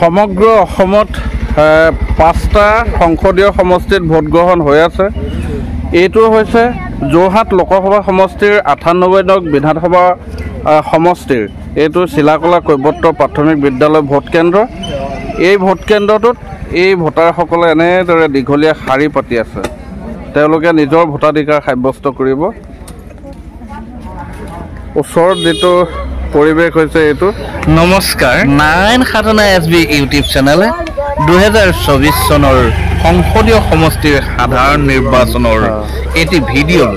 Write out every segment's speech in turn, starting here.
সমগ্ৰ অসমত 5টা সংসদীয় সমষ্টিত ভোট গ্ৰহণ হৈ আছে। এইটো হৈছে যোৰহাট লোকসভা সমষ্টিৰ 98 নং বিধানসভা সমষ্টিৰ এইটো চিলাকলা কৈবৰ্ত প্ৰাথমিক বিদ্যালয় ভোট কেন্দ্ৰ। এই ভোট কেন্দ্ৰটোত এই ভোটাৰসকলে এনেদৰে দীঘলীয়া শাৰী পাতি আছে। তেওঁলোকে নিজৰ ভোটাধিকাৰ সাব্যস্ত কৰিব। ওচৰত যেটো পৰিৱেশ হৈছে এইটো। নমস্কাৰ, নাৰায়ণ সাধনা SB ইউটিউব চেনেলে 2024 চনৰ সংসদীয় সমষ্টিৰ সাধাৰণ নিৰ্বাচনৰ এটি ভিডিঅ'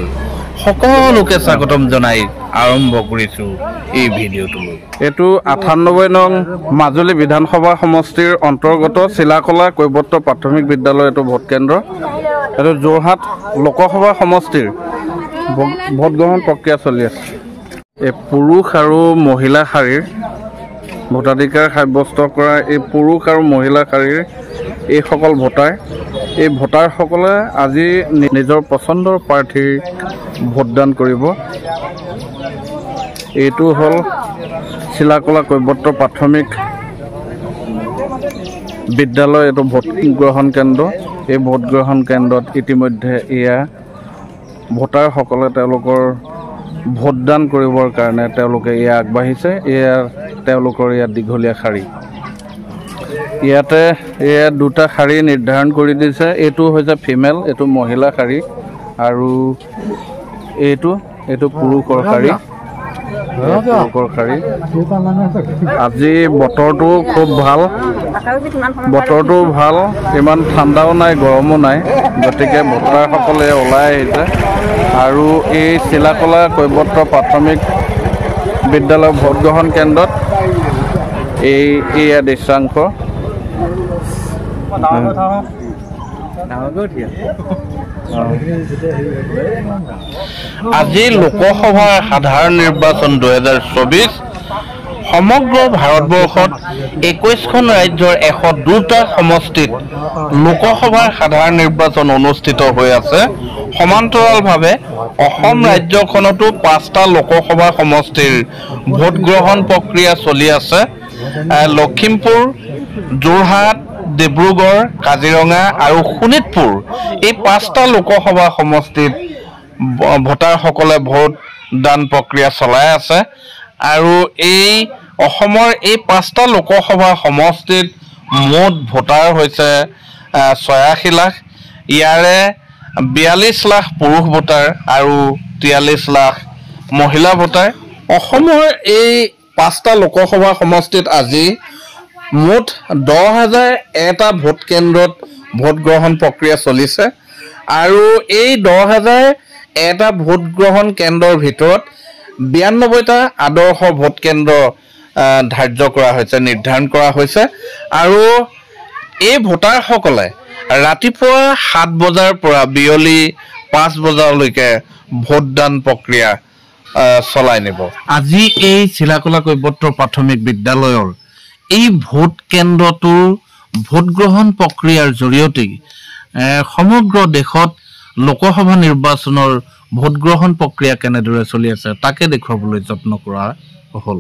সকলোকে স্বাগতম জনাই আৰম্ভ কৰিছো এই ভিডিঅ'টো। এইটো 98 নং মাজুলী বিধানসভা সমষ্টিৰ অন্তৰ্গত চিলাকলা কৈবৰ্ত প্ৰাথমিক বিদ্যালয় এইটো ভোট কেন্দ্ৰ। এইটো যোৰহাট লোকসভা সমষ্টিৰ ভোট গ্ৰহণ প্ৰক্ৰিয়া চলি আছে। এই পুৰুষ আৰু মহিলা শাৰীৰ ভোটাধিকাৰ সাব্যস্ত কৰা এই পুৰুষ আৰু মহিলা শাৰীৰ এইসকল ভোটাৰ, এই ভোটাৰসকলে আজি নিজৰ পচন্দৰ প্ৰাৰ্থীৰ ভোটদান কৰিব। এইটো হ'ল চিলাকলা কৈবৰ্ত প্ৰাথমিক বিদ্যালয়, এইটো ভোট গ্ৰহণ কেন্দ্ৰ। এই ভোট গ্ৰহণ কেন্দ্ৰত ইতিমধ্যে এয়া ভোটাৰসকলে তেওঁলোকৰ ভোটদান কৰিবৰ কাৰণে তেওঁলোকে এয়া আগবাঢ়িছে। এয়া তেওঁলোকৰ ইয়াত দীঘলীয়া শাৰী। ইয়াতে এয়া দুটা শাৰী নিৰ্ধাৰণ কৰি দিছে। এইটো হৈছে ফিমেল, এইটো মহিলা শাৰী, আৰু এইটো পুৰুষৰ শাৰী। আজি বতৰটো খুব ভাল, ইমান ঠাণ্ডাও নাই গৰমো নাই, গতিকে ভোটাৰসকলে ওলাই আহিছে। আৰু এই চিলাকলা কৈবৰ্ত প্ৰাথমিক বিদ্যালয় ভোট গ্ৰহণ কেন্দ্ৰত এয়া দৃশ্যাংশ। আজি লোকসভাৰ সাধাৰণ নিৰ্বাচন 2024 সমগ্ৰ ভাৰতবৰ্ষত 21খন ৰাজ্যৰ 102টা সমষ্টিত লোকসভাৰ সাধাৰণ নিৰ্বাচন অনুষ্ঠিত হৈ আছে। সমান্তৰালভাৱে অসম ৰাজ্যখনতো 5টা লোকসভা সমষ্টিৰ ভোট গ্ৰহণ প্ৰক্ৰিয়া চলি আছে। লখিমপুৰ, যোৰহাট, ডিব্ৰুগড়, কাজিৰঙা আৰু শোণিতপুৰ এই 5টা লোকসভা সমষ্টিত ভোটাৰসকলে ভোটদান প্ৰক্ৰিয়া চলাই আছে। আৰু এই অসমৰ এই 5টা লোকসভা সমষ্টিত মুঠ ভোটাৰ হৈছে 86 লাখ। ইয়াৰে 42 লাখ পুৰুষ ভোটাৰ আৰু 43 লাখ মহিলা ভোটাৰ। অসমৰ এই 5টা লোকসভা সমষ্টিত আজি মুঠ 10,001টা ভোট কেন্দ্ৰত ভোট গ্ৰহণ প্ৰক্ৰিয়া চলিছে। আৰু এই 10,001টা ভোট গ্ৰহণ কেন্দ্ৰৰ ভিতৰত 92টা আদৰ্শ ভোট কেন্দ্ৰ ধাৰ্য কৰা হৈছে, নিৰ্ধাৰণ কৰা হৈছে। আৰু এই ভোটাৰসকলে ৰাতিপুৱা 7 বজাৰ পৰা বিয়লি 5 বজালৈকে ভোটদান প্ৰক্ৰিয়া চলাই নিব। আজি এই চিলাকলা কৈবৰ্ত প্ৰাথমিক বিদ্যালয়ৰ এই ভোট কেন্দ্ৰটোৰ ভোট গ্ৰহণ প্ৰক্ৰিয়াৰ জৰিয়তে সমগ্ৰ দেশত লোকসভা নিৰ্বাচনৰ ভোট গ্ৰহণ প্ৰক্ৰিয়া কেনেদৰে চলি আছে তাকে দেখুৱাবলৈ যত্ন কৰা হ'ল।